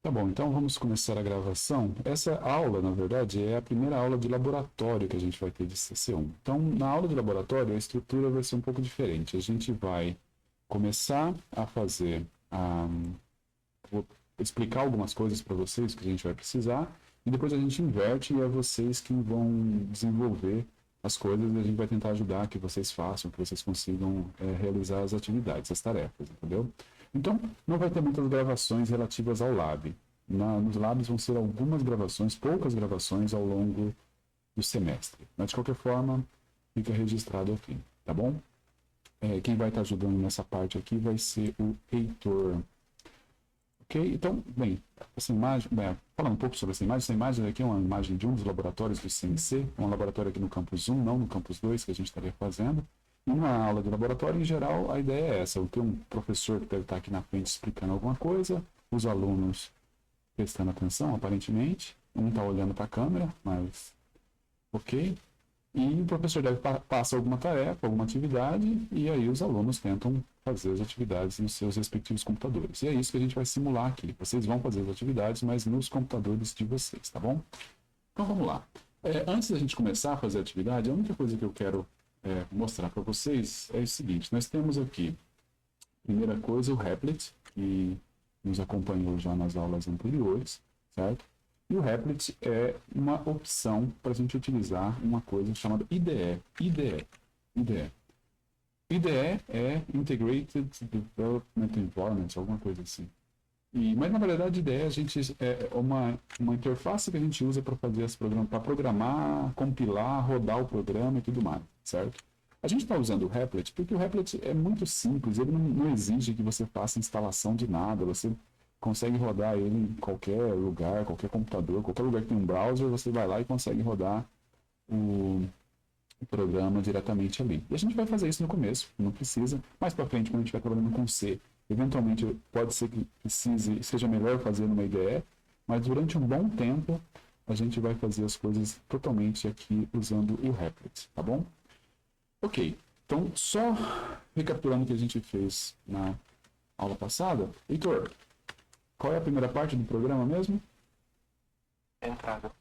Tá bom, então vamos começar a gravação. Essa aula, na verdade, é a primeira aula de laboratório que a gente vai ter de CC1. Então, na aula de laboratório, a estrutura vai ser um pouco diferente. A gente vai começar a fazer, vou explicar algumas coisas para vocês que a gente vai precisar, e depois a gente inverte e é vocês que vão desenvolver as coisas e a gente vai tentar ajudar que vocês façam, que vocês consigam realizar as atividades, as tarefas, entendeu? Então, não vai ter muitas gravações relativas ao lab. Nos labs vão ser algumas gravações, poucas gravações ao longo do semestre. Mas, de qualquer forma, fica registrado aqui, tá bom? Quem vai estar ajudando nessa parte aqui vai ser o Heitor. Ok? Então, bem, essa imagem, falando um pouco sobre essa imagem aqui é uma imagem de um dos laboratórios do CNC, um laboratório aqui no Campus 1, não no Campus 2, que a gente estaria fazendo. E uma aula de laboratório, em geral, a ideia é essa. Eu tenho um professor que deve estar aqui na frente explicando alguma coisa, os alunos prestando atenção, aparentemente. Um está olhando para a câmera, mas ok. E o professor deve passar alguma tarefa, alguma atividade, e aí os alunos tentam fazer as atividades nos seus respectivos computadores. E é isso que a gente vai simular aqui. Vocês vão fazer as atividades, mas nos computadores de vocês, tá bom? Então vamos lá. Antes da gente começar a fazer a atividade, a única coisa que eu quero mostrar para vocês é o seguinte. Nós temos aqui, primeira coisa, o Replit, que nos acompanhou já nas aulas anteriores, certo? E o Replit é uma opção para a gente utilizar uma coisa chamada IDE. IDE é Integrated Development Environment, alguma coisa assim. Mas na verdade, IDE é uma interface que a gente usa para fazer esse programa, para programar, compilar, rodar o programa e tudo mais, certo? A gente está usando o Replit porque o Replit é muito simples, ele não exige que você faça instalação de nada, você consegue rodar ele em qualquer lugar, qualquer computador, qualquer lugar que tem um browser, você vai lá e consegue rodar o programa diretamente ali. E a gente vai fazer isso no começo, não precisa. Mais para frente, quando a gente estiver trabalhando com C, eventualmente pode ser que seja melhor fazer numa IDE, mas durante um bom tempo a gente vai fazer as coisas totalmente aqui usando o Replit, tá bom? Ok, então só recapitulando o que a gente fez na aula passada, Heitor, qual é a primeira parte do programa mesmo? Entrada.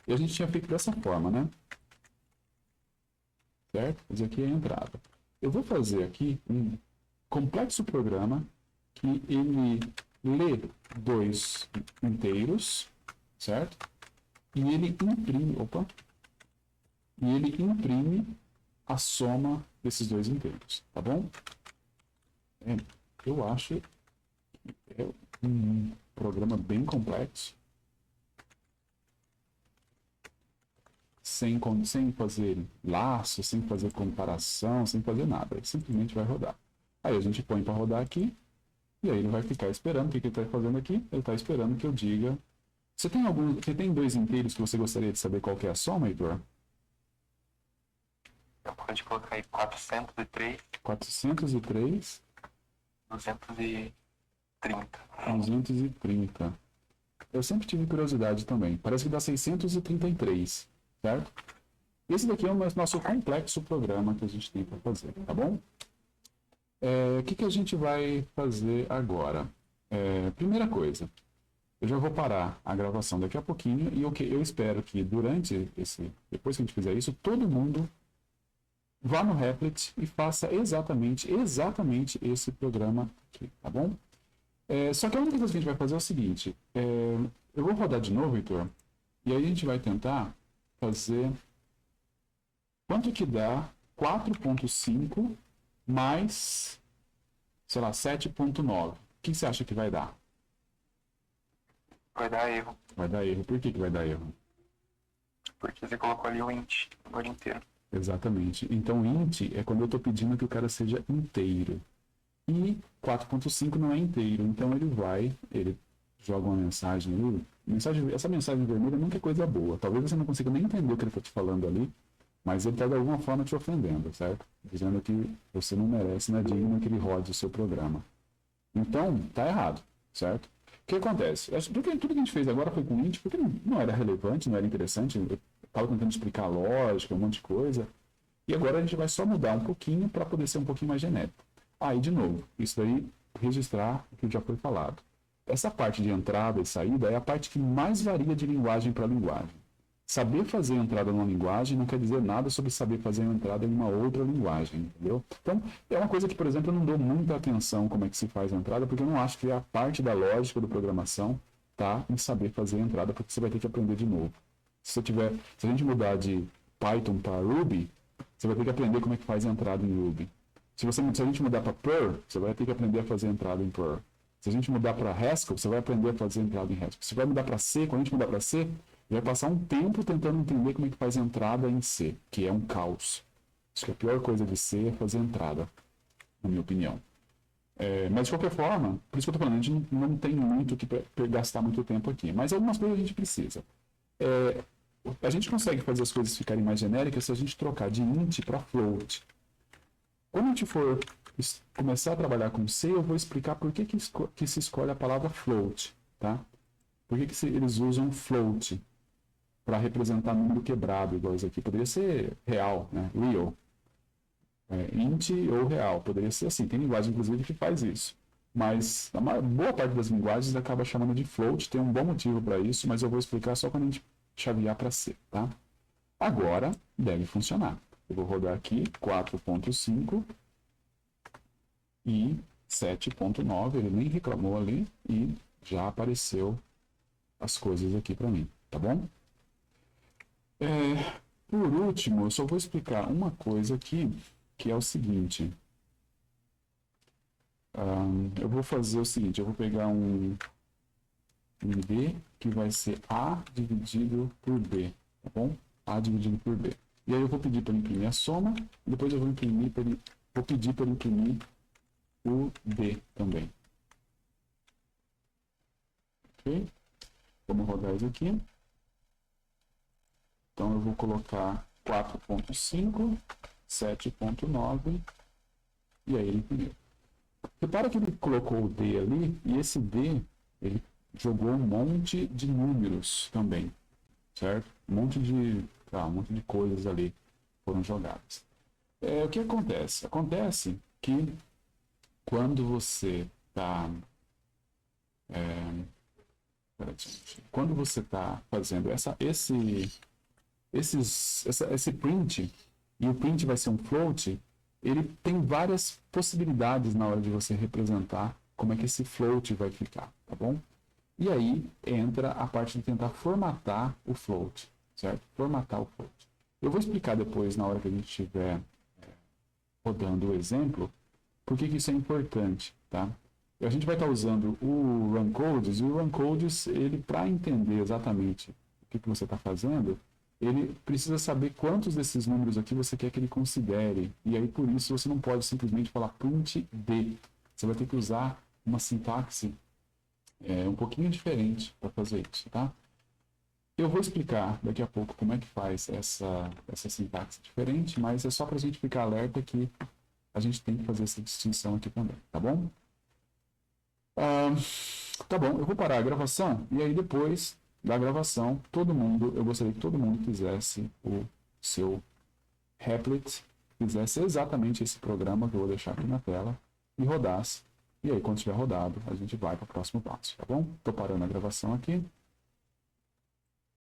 E a gente tinha feito dessa forma, né? Certo? Esse aqui é a entrada. Eu vou fazer aqui um complexo programa que ele lê dois inteiros, certo? E ele imprime a soma desses dois inteiros, tá bom? Eu acho que é um programa bem complexo, sem fazer laço, sem fazer comparação, sem fazer nada. Ele simplesmente vai rodar. Aí a gente põe para rodar aqui, e aí ele vai ficar esperando. O que ele está fazendo aqui? Ele está esperando que eu diga... Você tem dois inteiros que você gostaria de saber qual que é a soma, Heitor? Eu pode colocar aí 403. 403. 230. 230. Eu sempre tive curiosidade também. Parece que dá 633, certo? Esse daqui é o nosso complexo programa que a gente tem para fazer, tá bom? O que a gente vai fazer agora? Primeira coisa, eu já vou parar a gravação daqui a pouquinho e eu espero que depois que a gente fizer isso, todo mundo vá no Replit e faça exatamente esse programa aqui, tá bom? Só que a única coisa que a gente vai fazer é o seguinte, eu vou rodar de novo, Heitor, e aí a gente vai tentar fazer quanto que dá 4.5 mais, sei lá, 7.9. O que você acha que vai dar? Vai dar erro. Vai dar erro. Por que vai dar erro? Porque você colocou ali o int, o valor inteiro. Exatamente. Então, int é quando eu estou pedindo que o cara seja inteiro. E 4.5 não é inteiro. Então, ele joga uma mensagem ali. Essa mensagem vermelha nunca é coisa boa. Talvez você não consiga nem entender o que ele está te falando ali, mas ele está de alguma forma te ofendendo, certo? Dizendo que você não merece, não é digno que ele rode o seu programa. Então, tá errado, certo? O que acontece? Tudo que a gente fez agora foi com int, porque não era relevante, não era interessante. Eu estava tentando explicar a lógica, um monte de coisa. E agora a gente vai só mudar um pouquinho para poder ser um pouquinho mais genérico. Aí, de novo, isso daí, registrar o que já foi falado. essa parte de entrada e saída é a parte que mais varia de linguagem para linguagem. Saber fazer entrada numa linguagem não quer dizer nada sobre saber fazer uma entrada em uma outra linguagem, entendeu? Então, é uma coisa que, por exemplo, eu não dou muita atenção como é que se faz a entrada, porque eu não acho que a parte da lógica da programação tá em saber fazer a entrada, porque você vai ter que aprender de novo. Se a gente mudar de Python para Ruby, você vai ter que aprender como é que faz a entrada em Ruby. Se a gente mudar para Perl, você vai ter que aprender a fazer a entrada em Perl. Se a gente mudar para Haskell, você vai aprender a fazer a entrada em Haskell. Se vai mudar para C, quando a gente mudar para C, vai passar um tempo tentando entender como é que faz a entrada em C, que é um caos. Acho que a pior coisa de C é fazer entrada, na minha opinião. Mas de qualquer forma, por isso que eu estou falando, a gente não tem muito que gastar muito tempo aqui. Mas algumas coisas a gente precisa. A gente consegue fazer as coisas ficarem mais genéricas se a gente trocar de int para float. Quando a gente for começar a trabalhar com C, eu vou explicar por que se escolhe a palavra float. Tá? Por que eles usam float para representar número quebrado, igual isso aqui? Poderia ser real, né? Real. Int ou real. Poderia ser assim. Tem linguagem, inclusive, que faz isso. Mas a boa parte das linguagens acaba chamando de float. Tem um bom motivo para isso, mas eu vou explicar só quando a gente chavear para C. Tá? Agora, deve funcionar. Eu vou rodar aqui 4.5 e 7.9. Ele nem reclamou ali e já apareceu as coisas aqui para mim. Tá bom? Por último, eu só vou explicar uma coisa aqui, que é o seguinte. Eu vou fazer o seguinte, eu vou pegar um B que vai ser A dividido por B, tá bom? A dividido por B. E aí eu vou pedir para ele imprimir a soma, e depois eu vou pedir para ele imprimir o B também. Ok? Vamos rodar isso aqui. Então eu vou colocar 4.5, 7.9 e aí ele imprimiu. Repara que ele colocou o D ali e esse D ele jogou um monte de números também, certo? Um monte de coisas ali foram jogadas. O que acontece? Acontece que quando você está fazendo esse print, e o print vai ser um float, ele tem várias possibilidades na hora de você representar como é que esse float vai ficar, tá bom? E aí entra a parte de tentar formatar o float, certo? Formatar o float. Eu vou explicar depois, na hora que a gente estiver rodando o exemplo, por que isso é importante, tá? A gente vai estar usando o runcodes, e o runcodes, ele, para entender exatamente o que você está fazendo, ele precisa saber quantos desses números aqui você quer que ele considere. E aí, por isso, você não pode simplesmente falar print D. Você vai ter que usar uma sintaxe um pouquinho diferente para fazer isso, tá? Eu vou explicar daqui a pouco como é que faz essa sintaxe diferente, mas é só para a gente ficar alerta que a gente tem que fazer essa distinção aqui também, tá bom? Tá bom, eu vou parar a gravação e aí depois da gravação, eu gostaria que todo mundo fizesse o seu Replit, fizesse exatamente esse programa que eu vou deixar aqui na tela e rodasse. E aí, quando estiver rodado, a gente vai para o próximo passo, tá bom? Estou parando a gravação aqui.